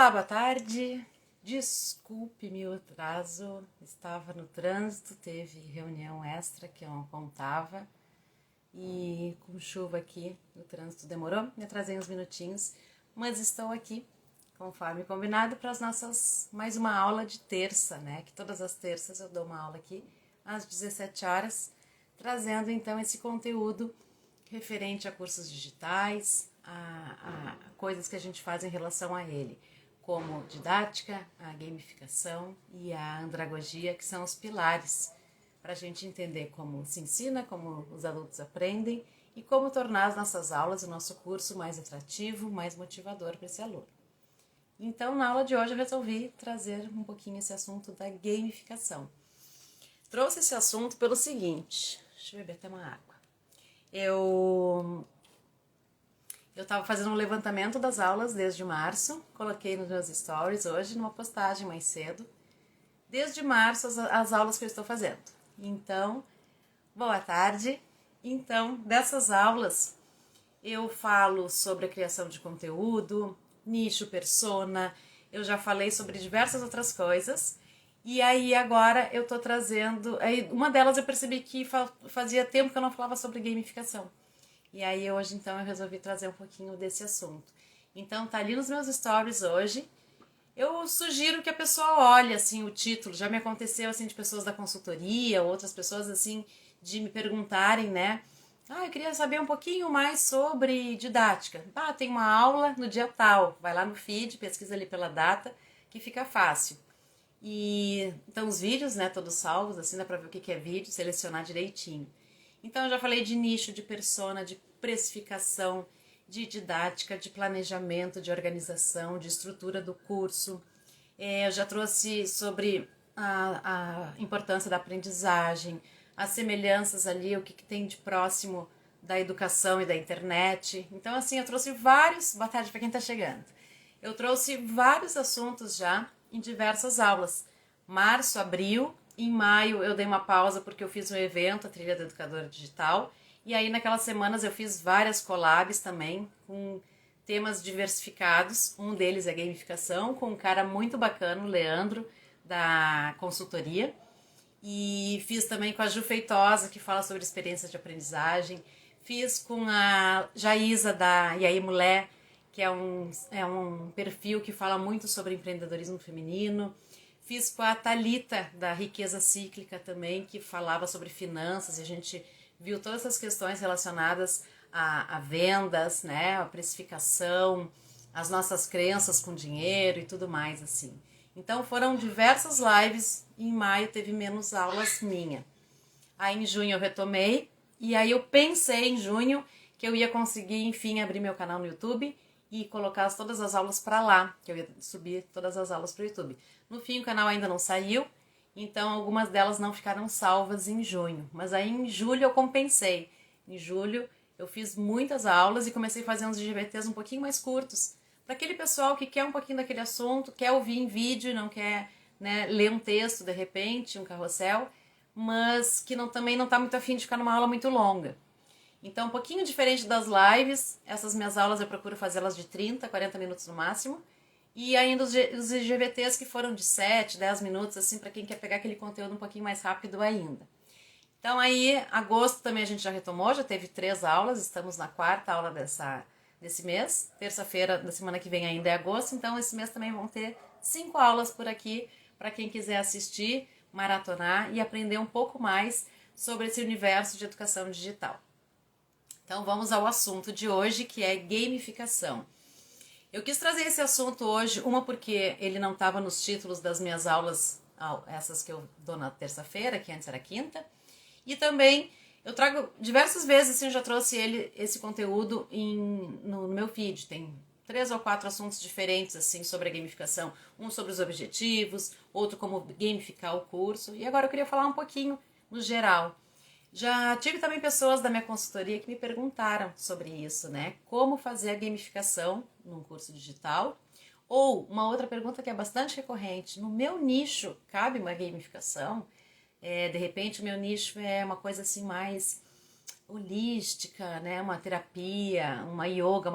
Olá, boa tarde. Desculpe-me o atraso, estava no trânsito, teve reunião extra que eu não contava e com chuva aqui, o trânsito demorou, me atrasei uns minutinhos, mas estou aqui, conforme combinado, para as nossas, mais uma aula de terça, né? Que todas as terças eu dou uma aula aqui às 17 horas, trazendo então esse conteúdo referente a cursos digitais, a coisas que a gente faz em relação a ele, como didática, a gamificação e a andragogia, que são os pilares para a gente entender como se ensina, como os adultos aprendem e como tornar as nossas aulas, o nosso curso mais atrativo, mais motivador para esse aluno. Então, na aula de hoje eu resolvi trazer um pouquinho esse assunto da gamificação. Trouxe esse assunto pelo seguinte, deixa eu beber até uma água. Eu estava fazendo um levantamento das aulas desde março, coloquei nos meus stories hoje, numa postagem mais cedo. Desde março, as aulas que eu estou fazendo. Então, boa tarde. Então, dessas aulas, eu falo sobre a criação de conteúdo, nicho, persona, eu já falei sobre diversas outras coisas. E aí agora eu tô trazendo... Uma delas eu percebi que fazia tempo que eu não falava sobre gamificação. E aí hoje então eu resolvi trazer um pouquinho desse assunto. Então tá ali nos meus stories hoje. Eu sugiro que a pessoa olhe assim o título. Já me aconteceu assim de pessoas da consultoria, outras pessoas assim de me perguntarem, né? Eu queria saber um pouquinho mais sobre didática. Tem uma aula no dia tal. Vai lá no feed, pesquisa ali pela data, que fica fácil. E então os vídeos, né, todos salvos, assim dá pra ver o que é vídeo, selecionar direitinho. Então eu já falei de nicho, de persona, de precificação, de didática, de planejamento, de organização, de estrutura do curso. Eu já trouxe sobre a importância da aprendizagem, as semelhanças ali, o que tem de próximo da educação e da internet. Então assim, eu trouxe vários... Boa tarde para quem está chegando. Eu trouxe vários assuntos já em diversas aulas. Março, abril, em maio eu dei uma pausa porque eu fiz um evento, a Trilha do Educador Digital, e aí naquelas semanas eu fiz várias collabs também, com temas diversificados. Um deles é gamificação, com um cara muito bacana, o Leandro, da consultoria. E fiz também com a Ju Feitosa, que fala sobre experiência de aprendizagem. Fiz com a Jaísa, da E aí Mulher, que é um perfil que fala muito sobre empreendedorismo feminino. Fiz com a Thalita, da Riqueza Cíclica também, que falava sobre finanças, e a gente viu todas essas questões relacionadas a vendas, né, a precificação, as nossas crenças com dinheiro e tudo mais assim. Então foram diversas lives, e em maio teve menos aulas minha. Aí em junho eu retomei, e aí eu pensei em junho que eu ia conseguir, enfim, abrir meu canal no YouTube e colocar todas as aulas para lá, que eu ia subir todas as aulas para o YouTube. No fim, o canal ainda não saiu, então algumas delas não ficaram salvas em junho. Mas aí em julho eu compensei. Em julho eu fiz muitas aulas e comecei a fazer uns IGVTs um pouquinho mais curtos, para aquele pessoal que quer um pouquinho daquele assunto, quer ouvir em vídeo, não quer, né, ler um texto de repente, um carrossel, mas que também não está muito afim de ficar numa aula muito longa. Então, um pouquinho diferente das lives, essas minhas aulas eu procuro fazê-las de 30, 40 minutos no máximo. E ainda os IGVTs que foram de 7, 10 minutos, assim, para quem quer pegar aquele conteúdo um pouquinho mais rápido ainda. Então aí, agosto também a gente já retomou, já teve 3 aulas, estamos na 4ª aula desse mês. Terça-feira da semana que vem ainda é agosto, então esse mês também vão ter 5 aulas por aqui, para quem quiser assistir, maratonar e aprender um pouco mais sobre esse universo de educação digital. Então vamos ao assunto de hoje, que é gamificação. Eu quis trazer esse assunto hoje, uma porque ele não estava nos títulos das minhas aulas, essas que eu dou na terça-feira, que antes era quinta, e também eu trago diversas vezes, assim, eu já trouxe esse conteúdo no meu feed. Tem 3 ou 4 assuntos diferentes assim sobre a gamificação, um sobre os objetivos, outro como gamificar o curso, e agora eu queria falar um pouquinho no geral. Já tive também pessoas da minha consultoria que me perguntaram sobre isso, né? Como fazer a gamificação num curso digital? Ou uma outra pergunta que é bastante recorrente: no meu nicho cabe uma gamificação? De repente o meu nicho é uma coisa assim mais holística, né? Uma terapia, uma yoga,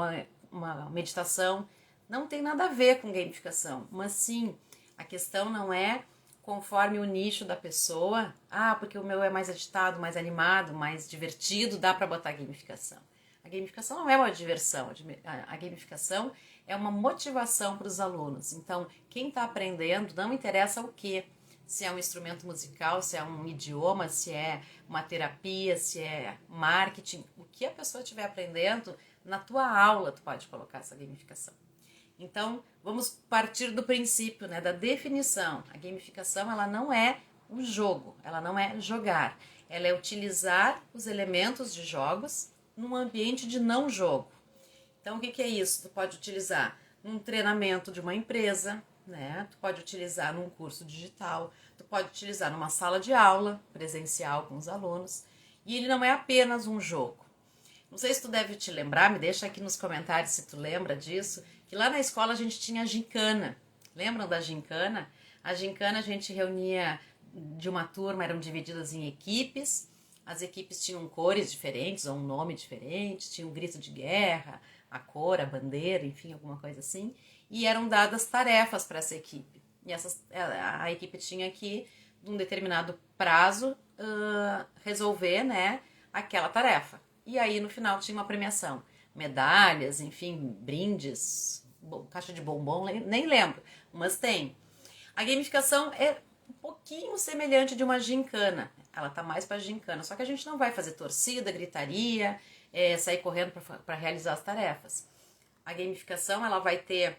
uma meditação. não tem nada a ver com gamificação, mas sim, a questão não é conforme o nicho da pessoa, porque o meu é mais agitado, mais animado, mais divertido, dá para botar gamificação. A gamificação não é uma diversão, a gamificação é uma motivação para os alunos. Então, quem está aprendendo, não interessa o quê, se é um instrumento musical, se é um idioma, se é uma terapia, se é marketing, o que a pessoa estiver aprendendo, na tua aula tu pode colocar essa gamificação. Então, vamos partir do princípio, né, da definição. A gamificação, ela não é um jogo, ela não é jogar. Ela é utilizar os elementos de jogos num ambiente de não jogo. Então, o que é isso? Tu pode utilizar num treinamento de uma empresa, né? Tu pode utilizar num curso digital, tu pode utilizar numa sala de aula presencial com os alunos. E ele não é apenas um jogo. Não sei se tu deve te lembrar, me deixa aqui nos comentários se tu lembra disso, que lá na escola a gente tinha a gincana. Lembram da gincana? A gincana a gente reunia de uma turma, eram divididas em equipes. As equipes tinham cores diferentes ou um nome diferente, tinha um grito de guerra, a cor, a bandeira, enfim, alguma coisa assim. E eram dadas tarefas para essa equipe. E a equipe tinha que, num determinado prazo, resolver, né, aquela tarefa. E aí no final tinha uma premiação, medalhas, enfim, brindes, caixa de bombom, nem lembro, mas tem. A gamificação é um pouquinho semelhante de uma gincana, ela tá mais para gincana, só que a gente não vai fazer torcida, gritaria, sair correndo para realizar as tarefas. A gamificação, ela vai ter,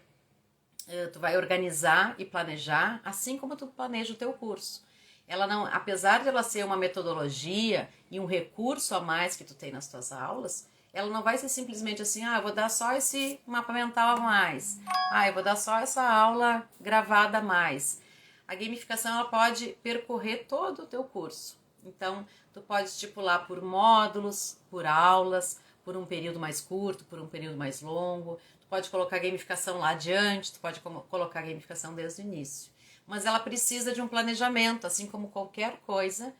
tu vai organizar e planejar, assim como tu planeja o teu curso. Ela não, apesar de ela ser uma metodologia e um recurso a mais que tu tem nas tuas aulas, ela não vai ser simplesmente assim, eu vou dar só esse mapa mental a mais, eu vou dar só essa aula gravada a mais. A gamificação, ela pode percorrer todo o teu curso. Então, tu pode estipular por módulos, por aulas, por um período mais curto, por um período mais longo. Tu pode colocar a gamificação lá adiante, tu pode colocar a gamificação desde o início. Mas ela precisa de um planejamento, assim como qualquer coisa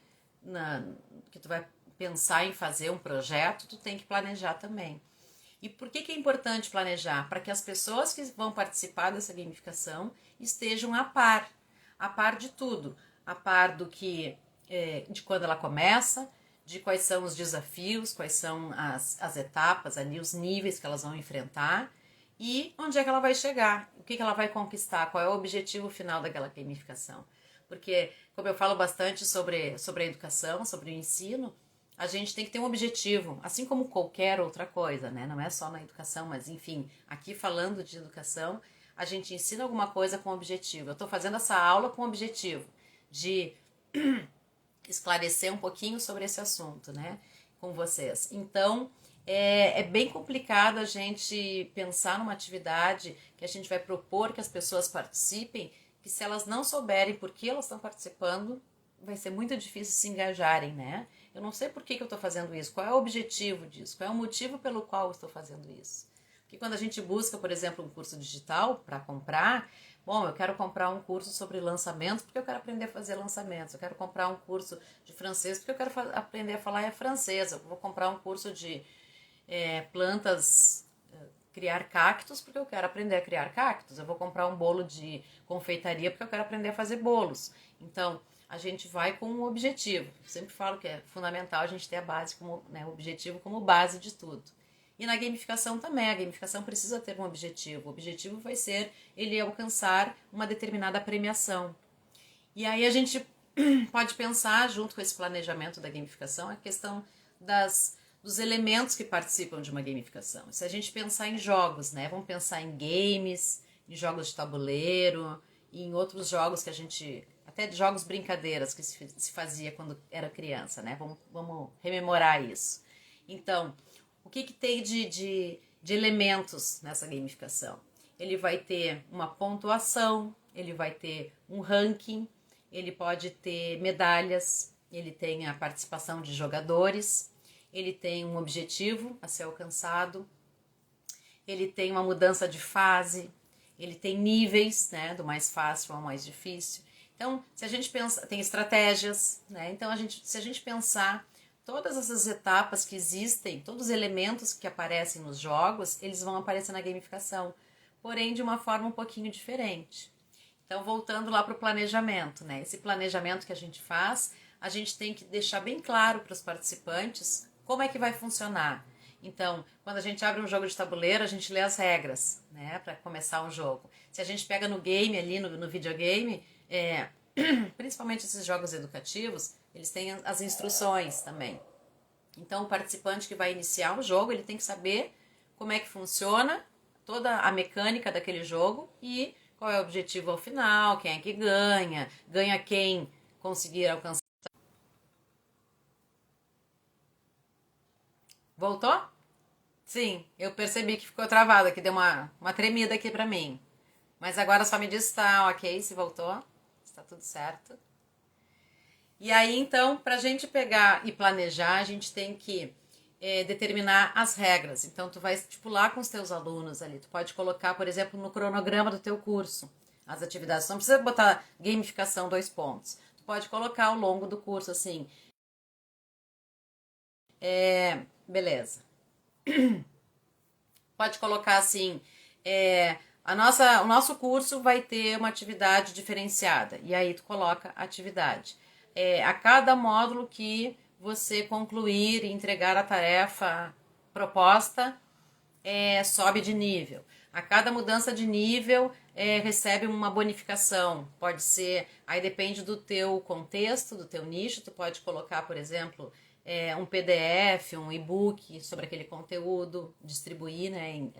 que tu vai pensar em fazer um projeto, tu tem que planejar também. E por que é importante planejar? Para que as pessoas que vão participar dessa gamificação estejam a par de tudo, a par do que, de quando ela começa, de quais são os desafios, quais são as etapas ali, os níveis que elas vão enfrentar e onde é que ela vai chegar, o que ela vai conquistar, qual é o objetivo final daquela gamificação. Porque, como eu falo bastante sobre a educação, sobre o ensino, a gente tem que ter um objetivo, assim como qualquer outra coisa, né? Não é só na educação, mas enfim, aqui falando de educação, a gente ensina alguma coisa com objetivo. Eu estou fazendo essa aula com o objetivo de esclarecer um pouquinho sobre esse assunto, né, com vocês. Então, é bem complicado a gente pensar numa atividade que a gente vai propor que as pessoas participem, que se elas não souberem por que elas estão participando, vai ser muito difícil se engajarem, né? Eu não sei por que eu estou fazendo isso, qual é o objetivo disso, qual é o motivo pelo qual eu estou fazendo isso. Porque quando a gente busca, por exemplo, um curso digital para comprar, eu quero comprar um curso sobre lançamentos porque eu quero aprender a fazer lançamentos. Eu quero comprar um curso de francês porque eu quero aprender a falar francês. Eu vou comprar um curso de plantas, criar cactos porque eu quero aprender a criar cactos. Eu vou comprar um bolo de confeitaria porque eu quero aprender a fazer bolos. Então, a gente vai com um objetivo. Eu sempre falo que é fundamental a gente ter a base como, né, o objetivo como base de tudo. E na gamificação também, a gamificação precisa ter um objetivo. O objetivo vai ser ele alcançar uma determinada premiação. E aí a gente pode pensar, junto com esse planejamento da gamificação, a questão dos elementos que participam de uma gamificação. Se a gente pensar em jogos, né? Vamos pensar em games, em jogos de tabuleiro, em outros jogos que a gente... Até jogos brincadeiras que se fazia quando era criança, né? Vamos rememorar isso. Então, o que tem de elementos nessa gamificação? Ele vai ter uma pontuação, ele vai ter um ranking, ele pode ter medalhas, ele tem a participação de jogadores, ele tem um objetivo a ser alcançado, ele tem uma mudança de fase, ele tem níveis, né, do mais fácil ao mais difícil. Então, se a gente pensa, tem estratégias, né? Então, se a gente pensar todas essas etapas que existem, todos os elementos que aparecem nos jogos, eles vão aparecer na gamificação. porém de uma forma um pouquinho diferente. Então, voltando lá para o planejamento, né? Esse planejamento que a gente faz, a gente tem que deixar bem claro para os participantes como é que vai funcionar. Então, quando a gente abre um jogo de tabuleiro, a gente lê as regras, né, para começar um jogo. Se a gente pega no game ali, no videogame, principalmente esses jogos educativos, eles têm as instruções também. Então, o participante que vai iniciar o jogo, ele tem que saber como é que funciona toda a mecânica daquele jogo e qual é o objetivo ao final, quem é que ganha, ganha quem conseguir alcançar. Voltou? Sim, eu percebi que ficou travado, que deu uma tremida aqui pra mim. Mas agora só me diz se tá ok, se voltou, se tá tudo certo. E aí, então, pra gente pegar e planejar, a gente tem que determinar as regras. Então, tu vai estipular com os teus alunos ali. Tu pode colocar, por exemplo, no cronograma do teu curso, as atividades. Tu não precisa botar gamificação 2 pontos. Tu pode colocar ao longo do curso, assim, beleza. Pode colocar assim, o nosso curso vai ter uma atividade diferenciada. E aí tu coloca atividade. A cada módulo que você concluir e entregar a tarefa proposta, sobe de nível. A cada mudança de nível, recebe uma bonificação. Pode ser, aí depende do teu contexto, do teu nicho. Tu pode colocar, por exemplo, um PDF, um e-book sobre aquele conteúdo, distribuir, né,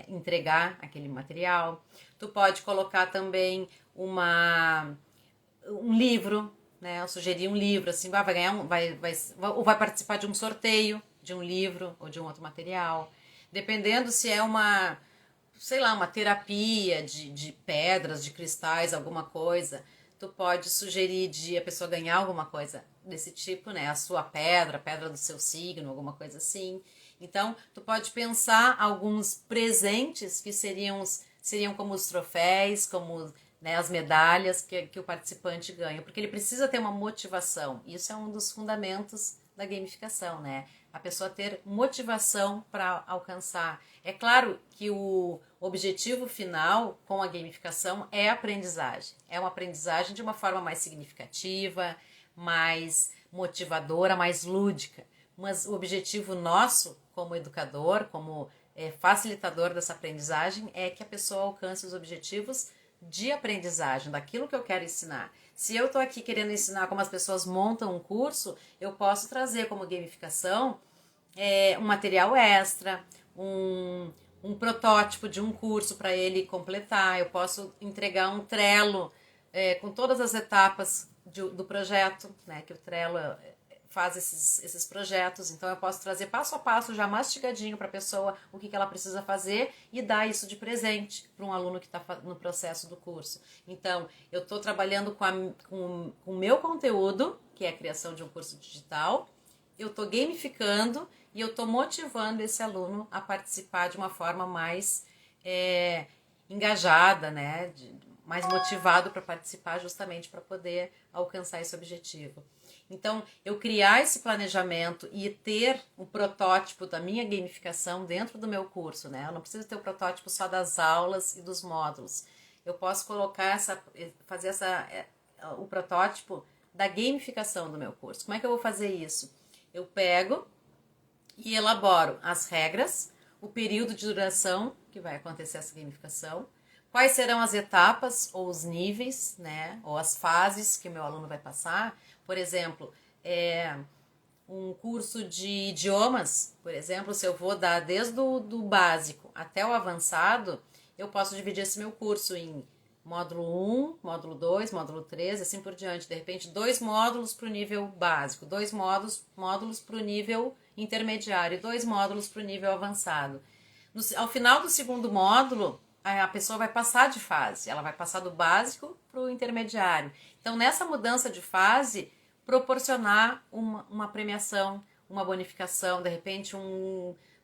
entregar aquele material. Tu pode colocar também um livro, né? Eu sugeri um livro, assim, vai ganhar ou vai participar de um sorteio de um livro ou de um outro material. Dependendo se é sei lá, uma terapia de pedras, de cristais, alguma coisa, tu pode sugerir de a pessoa ganhar alguma coisa desse tipo, né? A sua pedra, a pedra do seu signo, alguma coisa assim. Então, tu pode pensar alguns presentes que seriam como os troféus, como, né, as medalhas que o participante ganha, porque ele precisa ter uma motivação. Isso é um dos fundamentos da gamificação, né? A pessoa ter motivação para alcançar. É claro que o objetivo final com a gamificação é a aprendizagem. É uma aprendizagem de uma forma mais significativa, mais motivadora, mais lúdica. Mas o objetivo nosso, como educador, como facilitador dessa aprendizagem, é que a pessoa alcance os objetivos de aprendizagem, daquilo que eu quero ensinar. Se eu estou aqui querendo ensinar como as pessoas montam um curso, eu posso trazer como gamificação um material extra, um protótipo de um curso para ele completar. Eu posso entregar um Trello com todas as etapas do projeto, né, que o Trello faz esses projetos. Então eu posso trazer passo a passo já mastigadinho para a pessoa o que ela precisa fazer e dar isso de presente para um aluno que está no processo do curso. Então eu estou trabalhando com o meu conteúdo, que é a criação de um curso digital, eu estou gamificando e eu estou motivando esse aluno a participar de uma forma mais engajada, né? Mais motivado para participar, justamente para poder alcançar esse objetivo. Então, eu criar esse planejamento e ter um protótipo da minha gamificação dentro do meu curso, né? Eu não preciso ter o protótipo só das aulas e dos módulos. Eu posso fazer o protótipo da gamificação do meu curso. Como é que eu vou fazer isso? Eu pego e elaboro as regras, o período de duração que vai acontecer essa gamificação, quais serão as etapas ou os níveis, né, ou as fases que o meu aluno vai passar. Por exemplo, um curso de idiomas, por exemplo, se eu vou dar desde o do básico até o avançado, eu posso dividir esse meu curso em módulo 1, módulo 2, módulo 3, assim por diante. De repente, 2 módulos para o nível básico, 2 módulos para o nível intermediário, 2 módulos para o nível avançado. Ao final do segundo módulo, a pessoa vai passar de fase, ela vai passar do básico para o intermediário. Então, nessa mudança de fase, proporcionar uma premiação, uma bonificação, de repente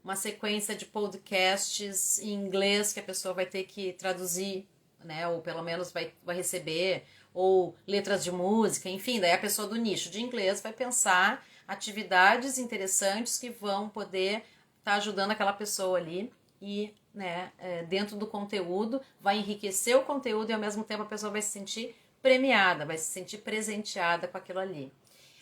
uma sequência de podcasts em inglês que a pessoa vai ter que traduzir, né, ou pelo menos vai receber, ou letras de música, enfim, daí a pessoa do nicho de inglês vai pensar atividades interessantes que vão poder estar ajudando aquela pessoa ali e, né, dentro do conteúdo, vai enriquecer o conteúdo e ao mesmo tempo a pessoa vai se sentir premiada, vai se sentir presenteada com aquilo ali.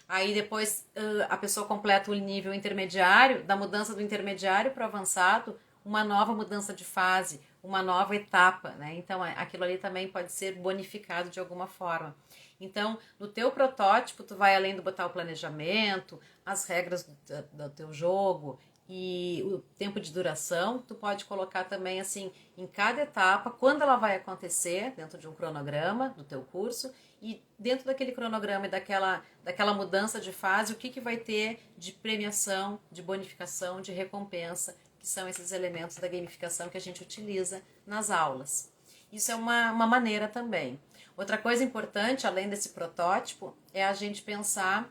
Aí depois a pessoa completa o nível intermediário, da mudança do intermediário para o avançado, uma nova mudança de fase, uma nova etapa, né? Então aquilo ali também pode ser bonificado de alguma forma. Então, no teu protótipo, tu vai além do botar o planejamento, as regras do teu jogo e o tempo de duração, tu pode colocar também assim, em cada etapa, quando ela vai acontecer, dentro de um cronograma do teu curso, e dentro daquele cronograma e daquela mudança de fase, o que vai ter de premiação, de bonificação, de recompensa, que são esses elementos da gamificação que a gente utiliza nas aulas. Isso é uma maneira também. Outra coisa importante, além desse protótipo, é a gente pensar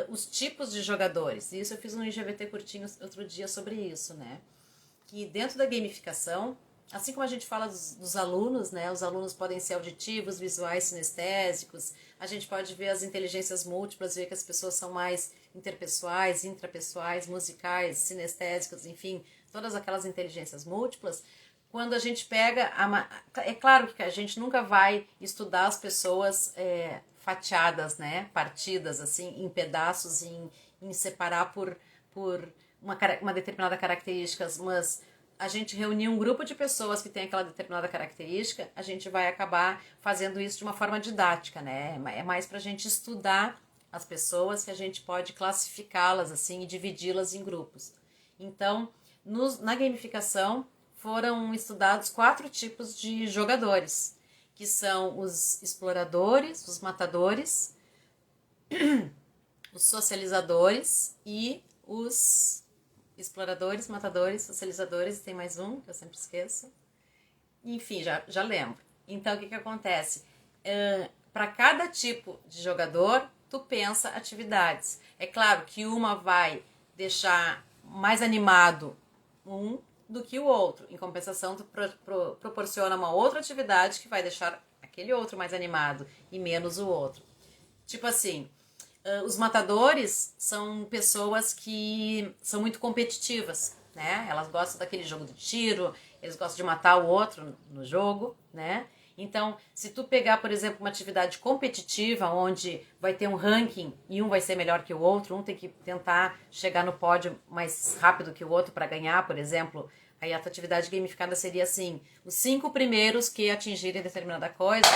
os tipos de jogadores. Isso eu fiz um IGVT curtinho outro dia sobre isso, né? Que dentro da gamificação, assim como a gente fala dos alunos, né? Os alunos podem ser auditivos, visuais, sinestésicos. A gente pode ver as inteligências múltiplas, ver que as pessoas são mais interpessoais, intrapessoais, musicais, sinestésicas, enfim, todas aquelas inteligências múltiplas. Quando a gente pega... É claro que a gente nunca vai estudar as pessoas fatiadas, né? Partidas, assim, em pedaços, em separar por uma determinada característica, mas a gente reunir um grupo de pessoas que tem aquela determinada característica, a gente vai acabar fazendo isso de uma forma didática, né? É mais para a gente estudar as pessoas que a gente pode classificá-las assim e dividi-las em grupos. Então, na gamificação, foram estudados 4 tipos de jogadores, que são os exploradores, os matadores, os socializadores e os exploradores, matadores, socializadores, e tem mais um, que eu sempre esqueço. Enfim, já lembro. Então, o que acontece? Para cada tipo de jogador, tu pensa atividades. É claro que uma vai deixar mais animado um do que o outro. Em compensação, tu proporciona uma outra atividade que vai deixar aquele outro mais animado e menos o outro. Tipo assim, os matadores são pessoas que são muito competitivas, né? Elas gostam daquele jogo de tiro, eles gostam de matar o outro no jogo, né? Então, se tu pegar, por exemplo, uma atividade competitiva, onde vai ter um ranking e um vai ser melhor que o outro, um tem que tentar chegar no pódio mais rápido que o outro para ganhar, por exemplo, aí a atividade gamificada seria assim, os 5 primeiros que atingirem determinada coisa...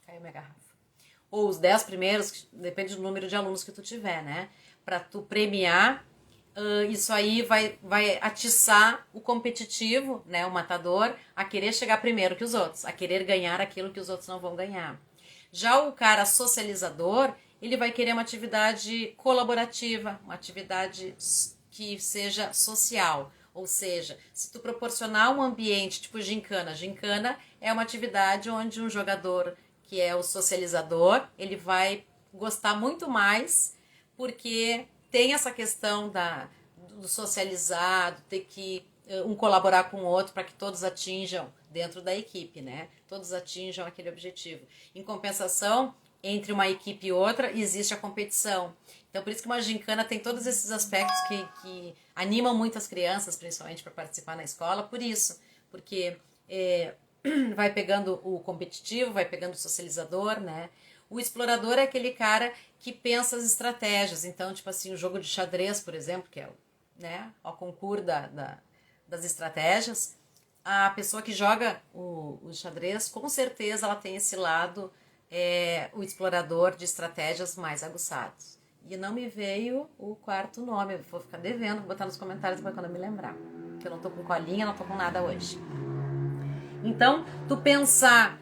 Caiu minha garrafa. Ou os 10 primeiros, depende do número de alunos que tu tiver, né? Para tu premiar, isso aí vai atiçar o competitivo, né? O matador, a querer chegar primeiro que os outros, a querer ganhar aquilo que os outros não vão ganhar. Já o cara socializador, ele vai querer uma atividade colaborativa, uma atividade que seja social. Ou seja, se tu proporcionar um ambiente tipo gincana é uma atividade onde um jogador que é o socializador, ele vai gostar muito mais, porque tem essa questão do socializar, ter que um colaborar com o outro para que todos atinjam dentro da equipe, né? Todos atinjam aquele objetivo. Em compensação, entre uma equipe e outra, existe a competição. Então, por isso que uma gincana tem todos esses aspectos que animam muito as crianças, principalmente para participar na escola, por isso. Porque vai pegando o competitivo, vai pegando o socializador, né? O explorador é aquele cara que pensa as estratégias. Então, tipo assim, o jogo de xadrez, por exemplo, que é o concurso das estratégias, a pessoa que joga o xadrez, com certeza ela tem esse lado, o explorador de estratégias mais aguçados. E não me veio o 4º nome, eu vou ficar devendo, vou botar nos comentários depois quando eu me lembrar. Que eu não tô com colinha, não tô com nada hoje. Então, tu pensar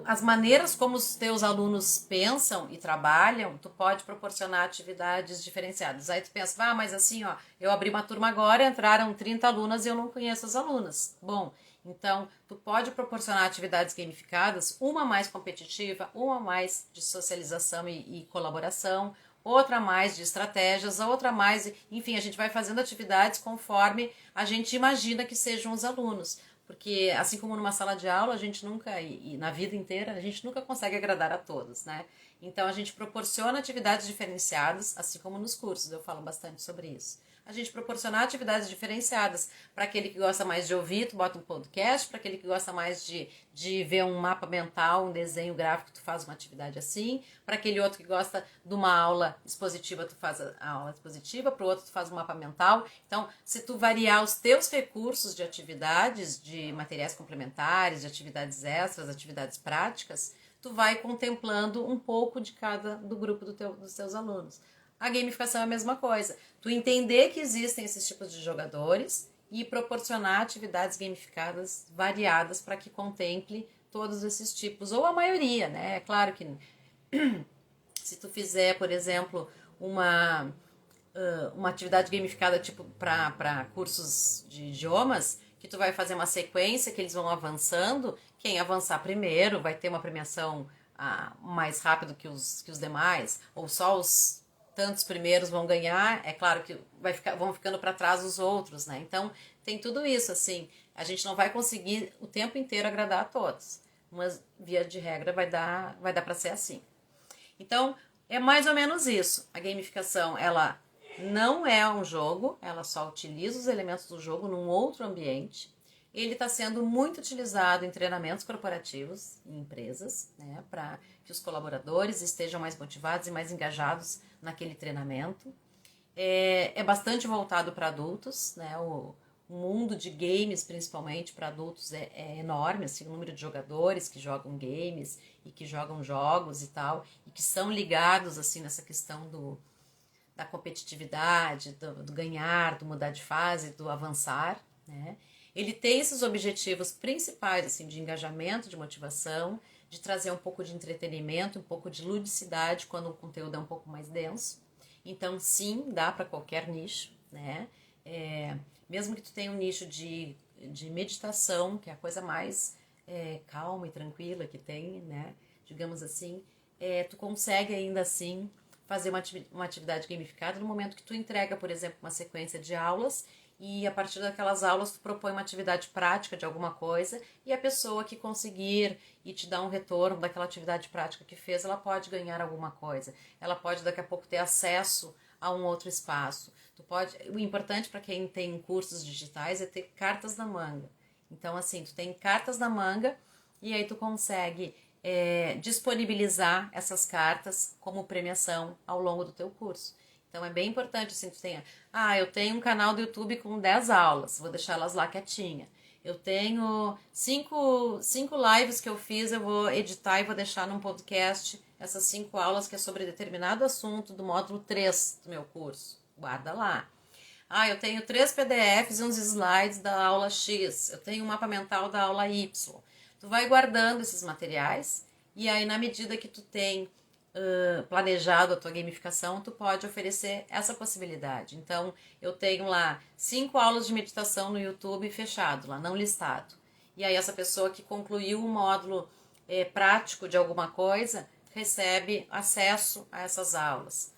as maneiras como os teus alunos pensam e trabalham, tu pode proporcionar atividades diferenciadas. Aí tu pensa, mas assim, ó, eu abri uma turma agora, entraram 30 alunas e eu não conheço as alunas. Bom, então tu pode proporcionar atividades gamificadas, uma mais competitiva, uma mais de socialização e colaboração, outra mais de estratégias, outra mais... Enfim, a gente vai fazendo atividades conforme a gente imagina que sejam os alunos. Porque, assim como numa sala de aula, a gente nunca, e na vida inteira, a gente nunca consegue agradar a todos, né? Então, a gente proporciona atividades diferenciadas, assim como nos cursos, eu falo bastante sobre isso. a gente proporcionar atividades diferenciadas. Para aquele que gosta mais de ouvir, tu bota um podcast. Para aquele que gosta mais de ver um mapa mental, um desenho gráfico, tu faz uma atividade assim. Para aquele outro que gosta de uma aula expositiva, tu faz a aula expositiva. Para o outro, tu faz um mapa mental. Então, se tu variar os teus recursos de atividades, de materiais complementares, de atividades extras, atividades práticas, tu vai contemplando um pouco de cada do grupo dos teus alunos. A gamificação é a mesma coisa. Tu entender que existem esses tipos de jogadores e proporcionar atividades gamificadas variadas para que contemple todos esses tipos, ou a maioria, né? É claro que se tu fizer, por exemplo, uma atividade gamificada tipo para cursos de idiomas, que tu vai fazer uma sequência que eles vão avançando, quem avançar primeiro vai ter uma premiação mais rápido que os demais, ou só os tantos primeiros vão ganhar, é claro que vão ficando para trás os outros, né? Então, tem tudo isso, assim, a gente não vai conseguir o tempo inteiro agradar a todos, mas via de regra vai dar para ser assim. Então, é mais ou menos isso. A gamificação, ela não é um jogo, ela só utiliza os elementos do jogo num outro ambiente. Ele está sendo muito utilizado em treinamentos corporativos, em empresas, né, para que os colaboradores estejam mais motivados e mais engajados naquele treinamento. É bastante voltado para adultos, né, o mundo de games, principalmente para adultos, é enorme, assim, o número de jogadores que jogam games e que jogam jogos e tal, e que são ligados assim nessa questão da competitividade, do ganhar, do mudar de fase, do avançar, né? Ele tem esses objetivos principais, assim, de engajamento, de motivação, de trazer um pouco de entretenimento, um pouco de ludicidade quando o conteúdo é um pouco mais denso. Então, sim, dá para qualquer nicho, né? Mesmo que tu tenha um nicho de meditação, que é a coisa mais calma e tranquila que tem, né? Digamos assim, tu consegue ainda assim fazer uma atividade gamificada no momento que tu entrega, por exemplo, uma sequência de aulas e a partir daquelas aulas tu propõe uma atividade prática de alguma coisa e a pessoa que conseguir e te dar um retorno daquela atividade prática que fez, ela pode ganhar alguma coisa. Ela pode daqui a pouco ter acesso a um outro espaço. O importante para quem tem cursos digitais é ter cartas na manga. Então, assim, tu tem cartas na manga e aí tu consegue disponibilizar essas cartas como premiação ao longo do teu curso. Então é bem importante, assim, tu tenha, eu tenho um canal do YouTube com 10 aulas, vou deixar elas lá quietinha. Eu tenho 5 lives que eu fiz, eu vou editar e vou deixar num podcast essas 5 aulas que é sobre determinado assunto do módulo 3 do meu curso. Guarda lá. Eu tenho 3 PDFs e uns slides da aula X. Eu tenho um mapa mental da aula Y. Tu vai guardando esses materiais e aí na medida que tu tem planejado a tua gamificação, tu pode oferecer essa possibilidade. Então, eu tenho lá 5 aulas de meditação no YouTube fechado, lá não listado. E aí essa pessoa que concluiu um módulo prático de alguma coisa, recebe acesso a essas aulas.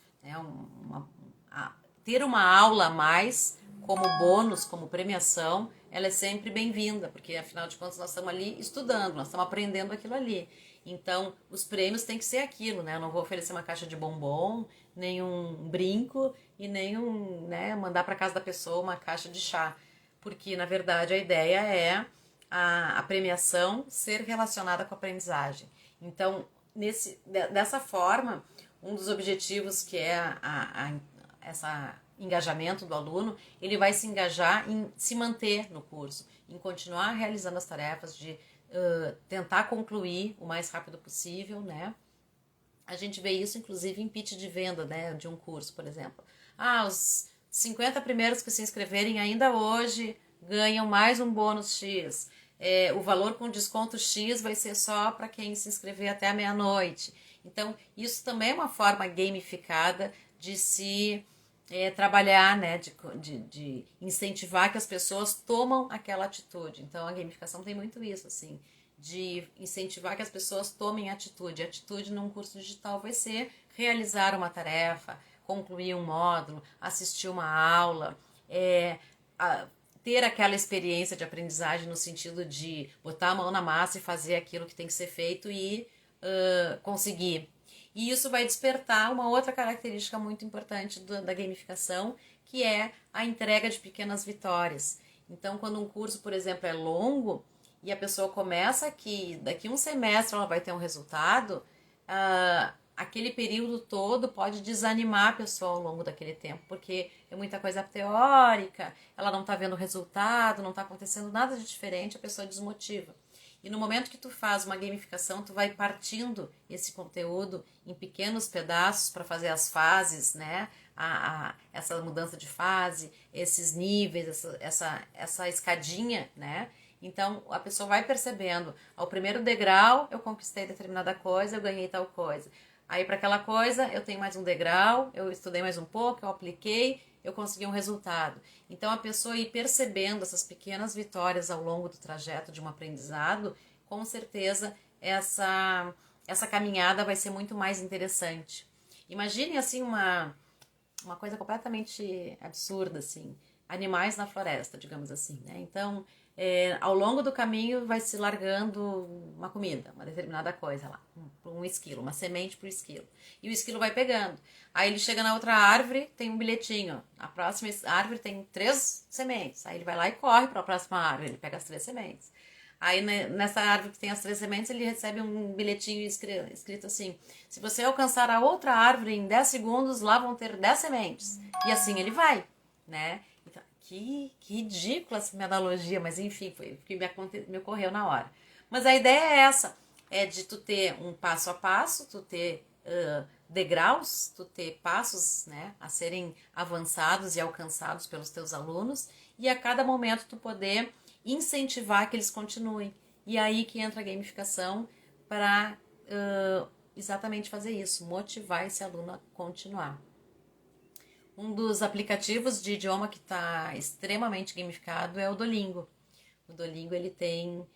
Ter uma aula a mais como bônus, como premiação, ela é sempre bem-vinda, porque afinal de contas nós estamos ali estudando, nós estamos aprendendo aquilo ali. Então, os prêmios têm que ser aquilo, né? Eu não vou oferecer uma caixa de bombom, nem um brinco e nem mandar para casa da pessoa uma caixa de chá, porque na verdade a ideia é a premiação ser relacionada com a aprendizagem. Então, dessa forma, um dos objetivos que é essa engajamento do aluno, ele vai se engajar em se manter no curso, em continuar realizando as tarefas de tentar concluir o mais rápido possível, né? A gente vê isso, inclusive, em pitch de venda, né, de um curso, por exemplo. Os 50 primeiros que se inscreverem ainda hoje ganham mais um bônus X. O valor com desconto X vai ser só para quem se inscrever até a meia-noite. Então, isso também é uma forma gamificada de se trabalhar, né, de incentivar que as pessoas tomam aquela atitude. Então, a gamificação tem muito isso, assim, de incentivar que as pessoas tomem atitude. A atitude num curso digital vai ser realizar uma tarefa, concluir um módulo, assistir uma aula, ter aquela experiência de aprendizagem no sentido de botar a mão na massa e fazer aquilo que tem que ser feito e conseguir. E isso vai despertar uma outra característica muito importante da gamificação, que é a entrega de pequenas vitórias. Então, quando um curso, por exemplo, é longo e a pessoa começa aqui, daqui um semestre ela vai ter um resultado, aquele período todo pode desanimar a pessoa ao longo daquele tempo, porque é muita coisa teórica, ela não está vendo resultado, não está acontecendo nada de diferente, a pessoa desmotiva. E no momento que tu faz uma gamificação, tu vai partindo esse conteúdo em pequenos pedaços para fazer as fases, né? Essa mudança de fase, esses níveis, essa escadinha, né? Então a pessoa vai percebendo, ao primeiro degrau eu conquistei determinada coisa, eu ganhei tal coisa. Aí para aquela coisa eu tenho mais um degrau, eu estudei mais um pouco, eu apliquei, eu consegui um resultado. Então a pessoa ir percebendo essas pequenas vitórias ao longo do trajeto de um aprendizado, com certeza essa caminhada vai ser muito mais interessante. Imagine assim uma coisa completamente absurda, assim, animais na floresta, digamos assim, né? Então, ao longo do caminho vai se largando uma comida, uma determinada coisa lá, um esquilo, uma semente pro esquilo. E o esquilo vai pegando. Aí ele chega na outra árvore, tem um bilhetinho. A próxima árvore tem 3 sementes. Aí ele vai lá e corre para a próxima árvore, ele pega as 3 sementes. Aí nessa árvore que tem as 3 sementes, ele recebe um bilhetinho escrito assim: se você alcançar a outra árvore em 10 segundos, lá vão ter 10 sementes. E assim ele vai, né? Então, que ridícula essa minha analogia, mas enfim, foi o que me ocorreu na hora. Mas a ideia é essa, é de tu ter um passo a passo, tu ter degraus, tu ter passos, né, a serem avançados e alcançados pelos teus alunos, e a cada momento tu poder incentivar que eles continuem. E aí que entra a gamificação para exatamente fazer isso, motivar esse aluno a continuar. Um dos aplicativos de idioma que está extremamente gamificado é o Duolingo. O Duolingo ele tem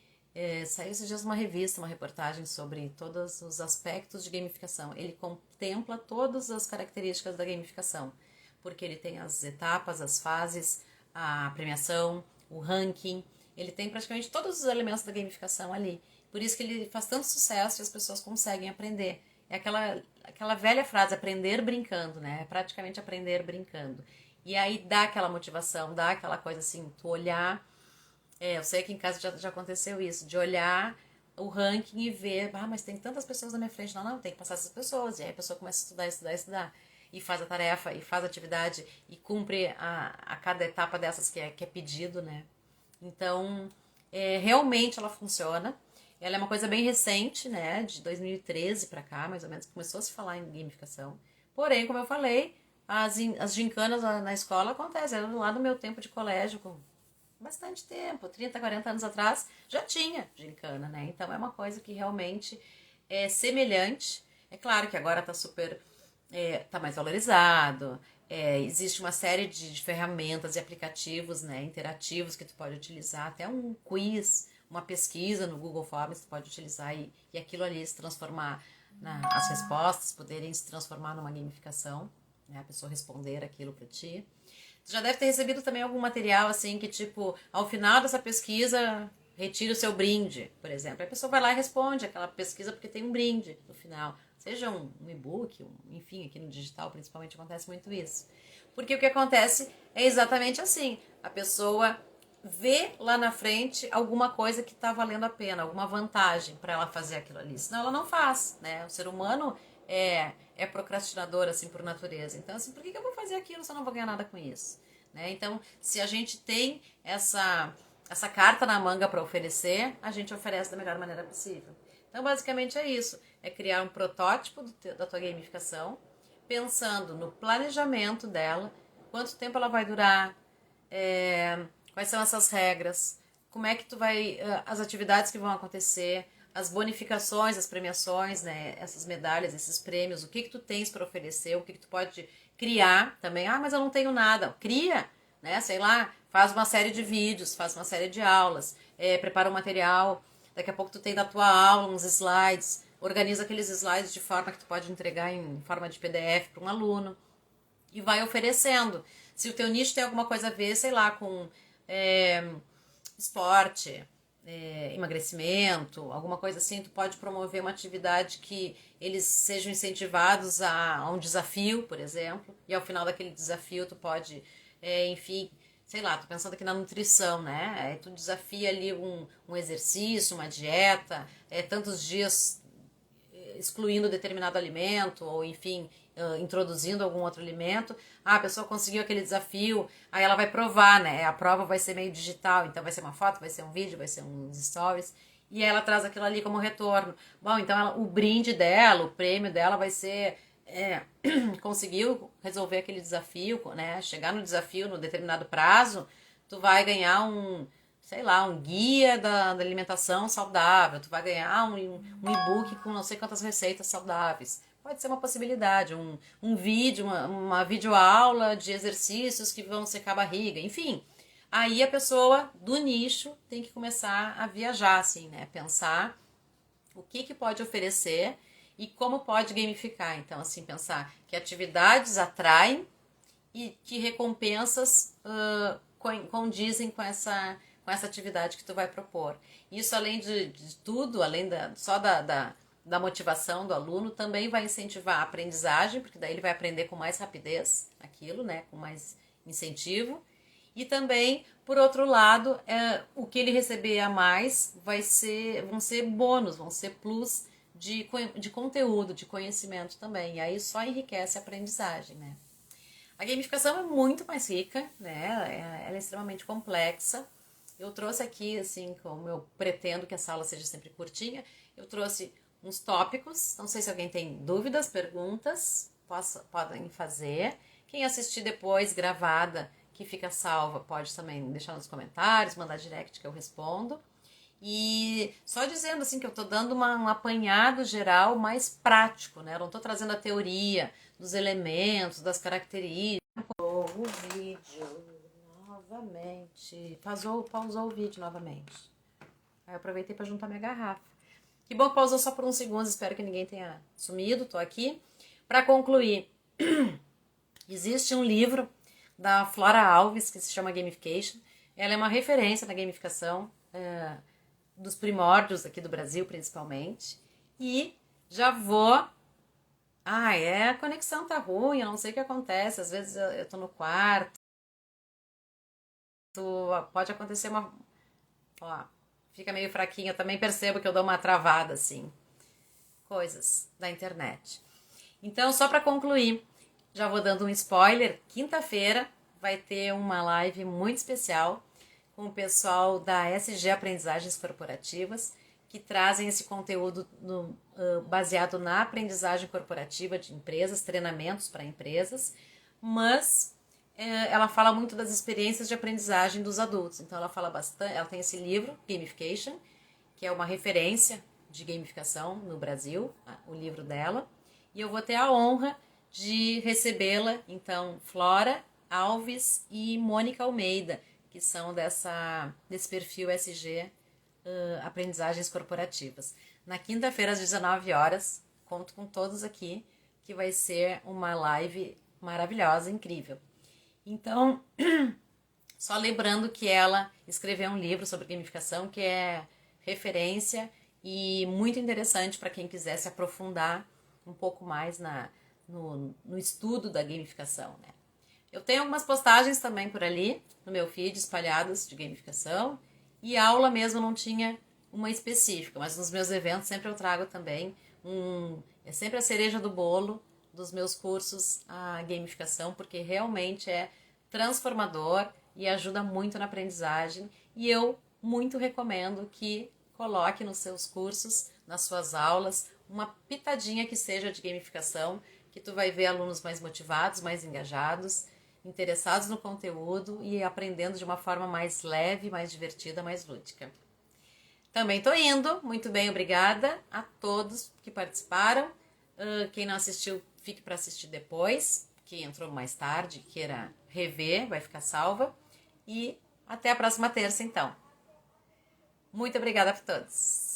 saiu esses dias uma revista, uma reportagem sobre todos os aspectos de gamificação. Ele contempla todas as características da gamificação, porque ele tem as etapas, as fases, a premiação, o ranking, ele tem praticamente todos os elementos da gamificação ali. Por isso que ele faz tanto sucesso e as pessoas conseguem aprender. É aquela velha frase, aprender brincando, né? É praticamente aprender brincando. E aí dá aquela motivação, dá aquela coisa assim, tu olhar. Eu sei que em casa já aconteceu isso, de olhar o ranking e ver, mas tem tantas pessoas na minha frente. Não, tem que passar essas pessoas. E aí a pessoa começa a estudar. E faz a tarefa, e faz a atividade, e cumpre a cada etapa dessas que é pedido, né? Então, realmente ela funciona. Ela é uma coisa bem recente, né? De 2013 para cá, mais ou menos, começou a se falar em gamificação. Porém, como eu falei, as gincanas na escola acontecem. Lá no meu tempo de colégio, com bastante tempo, 30, 40 anos atrás, já tinha gincana, né? Então é uma coisa que realmente é semelhante. É claro que agora tá super, tá mais valorizado, existe uma série de ferramentas e aplicativos, né, interativos que tu pode utilizar, até um quiz, uma pesquisa no Google Forms tu pode utilizar e aquilo ali se transformar, as respostas poderem se transformar numa gamificação, né, a pessoa responder aquilo para ti. Tu já deve ter recebido também algum material assim que, tipo, ao final dessa pesquisa, retire o seu brinde, por exemplo. Aí a pessoa vai lá e responde aquela pesquisa porque tem um brinde no final. Seja um e-book, enfim, aqui no digital principalmente acontece muito isso. Porque o que acontece é exatamente assim. A pessoa vê lá na frente alguma coisa que está valendo a pena, alguma vantagem para ela fazer aquilo ali. Senão ela não faz, né? O ser humano é procrastinador, assim, por natureza. Então, assim, por que eu vou fazer aquilo se eu não vou ganhar nada com isso? Né? Então, se a gente tem essa carta na manga para oferecer, a gente oferece da melhor maneira possível. Então, basicamente é isso. É criar um protótipo da tua gamificação, pensando no planejamento dela, quanto tempo ela vai durar, quais são essas regras, como é que tu vai, as atividades que vão acontecer, as bonificações, as premiações, né, essas medalhas, esses prêmios, o que tu tens para oferecer, o que tu pode criar também. Mas eu não tenho nada. Cria, né, sei lá, faz uma série de vídeos, faz uma série de aulas, prepara um material, daqui a pouco tu tem da tua aula uns slides, organiza aqueles slides de forma que tu pode entregar em forma de PDF para um aluno e vai oferecendo. Se o teu nicho tem alguma coisa a ver, sei lá, com esporte, emagrecimento, alguma coisa assim, tu pode promover uma atividade que eles sejam incentivados a um desafio, por exemplo, e ao final daquele desafio tu pode enfim, sei lá, tô pensando aqui na nutrição, né? Tu desafia ali um exercício, uma dieta, tantos dias excluindo determinado alimento, ou enfim, introduzindo algum outro alimento. Ah, a pessoa conseguiu aquele desafio, aí ela vai provar, né? A prova vai ser meio digital, então vai ser uma foto, vai ser um vídeo, vai ser uns stories, e aí ela traz aquilo ali como retorno. Bom, então o brinde dela, o prêmio dela vai ser conseguiu resolver aquele desafio, né? Chegar no desafio no determinado prazo, tu vai ganhar sei lá, um guia da alimentação saudável, tu vai ganhar um e-book com não sei quantas receitas saudáveis. Pode ser uma possibilidade, um vídeo, uma videoaula de exercícios que vão secar a barriga, enfim. Aí a pessoa do nicho tem que começar a viajar, assim, né? Pensar o que pode oferecer e como pode gamificar. Então, assim, pensar que atividades atraem e que recompensas condizem com essa atividade que tu vai propor. Isso, além de tudo, além só da motivação do aluno, também vai incentivar a aprendizagem, porque daí ele vai aprender com mais rapidez aquilo, né, com mais incentivo. E também, por outro lado, o que ele receber a mais vão ser bônus, vão ser plus de conteúdo, de conhecimento também. E aí só enriquece a aprendizagem, né? A gamificação é muito mais rica, né? Ela é extremamente complexa. Eu trouxe aqui, assim, como eu pretendo que essa aula seja sempre curtinha, eu trouxe uns tópicos. Não sei se alguém tem dúvidas, perguntas, podem fazer. Quem assistir depois, gravada, que fica salva, pode também deixar nos comentários, mandar direct que eu respondo. E só dizendo assim que eu estou dando um apanhado geral mais prático, né? Eu não estou trazendo a teoria dos elementos, das características. O vídeo novamente. Pausou o vídeo novamente. Aí eu aproveitei para juntar minha garrafa. Que bom que pausou só por uns segundos, espero que ninguém tenha sumido, tô aqui. Para concluir, existe um livro da Flora Alves que se chama Gamification. Ela é uma referência na gamificação, dos primórdios aqui do Brasil, principalmente. E já vou... a conexão tá ruim, eu não sei o que acontece. Às vezes eu tô no quarto, pode acontecer uma... Ó, fica meio fraquinha. Eu também percebo que eu dou uma travada, assim. Coisas da internet. Então, só para concluir, já vou dando um spoiler. Quinta-feira vai ter uma live muito especial com o pessoal da SG Aprendizagens Corporativas, que trazem esse conteúdo baseado na aprendizagem corporativa de empresas, treinamentos para empresas, mas ela fala muito das experiências de aprendizagem dos adultos. Então ela fala bastante, ela tem esse livro, Gamification, que é uma referência de gamificação no Brasil, o livro dela, e eu vou ter a honra de recebê-la, então, Flora Alves e Mônica Almeida, que são desse perfil SG Aprendizagens Corporativas. Na quinta-feira, às 19 horas, conto com todos aqui, que vai ser uma live maravilhosa, incrível. Então, só lembrando que ela escreveu um livro sobre gamificação que é referência e muito interessante para quem quiser se aprofundar um pouco mais no estudo da gamificação, né? Eu tenho algumas postagens também por ali, no meu feed, espalhadas de gamificação, e aula mesmo não tinha uma específica, mas nos meus eventos sempre eu trago também é sempre a cereja do bolo dos meus cursos, a gamificação, porque realmente é transformador e ajuda muito na aprendizagem, e eu muito recomendo que coloque nos seus cursos, nas suas aulas, uma pitadinha que seja de gamificação, que tu vai ver alunos mais motivados, mais engajados, interessados no conteúdo e aprendendo de uma forma mais leve, mais divertida, mais lúdica. Também tô indo, muito bem, obrigada a todos que participaram. Quem não assistiu, fique para assistir depois, que entrou mais tarde, queira rever, vai ficar salva. E até a próxima terça, então. Muito obrigada a todos.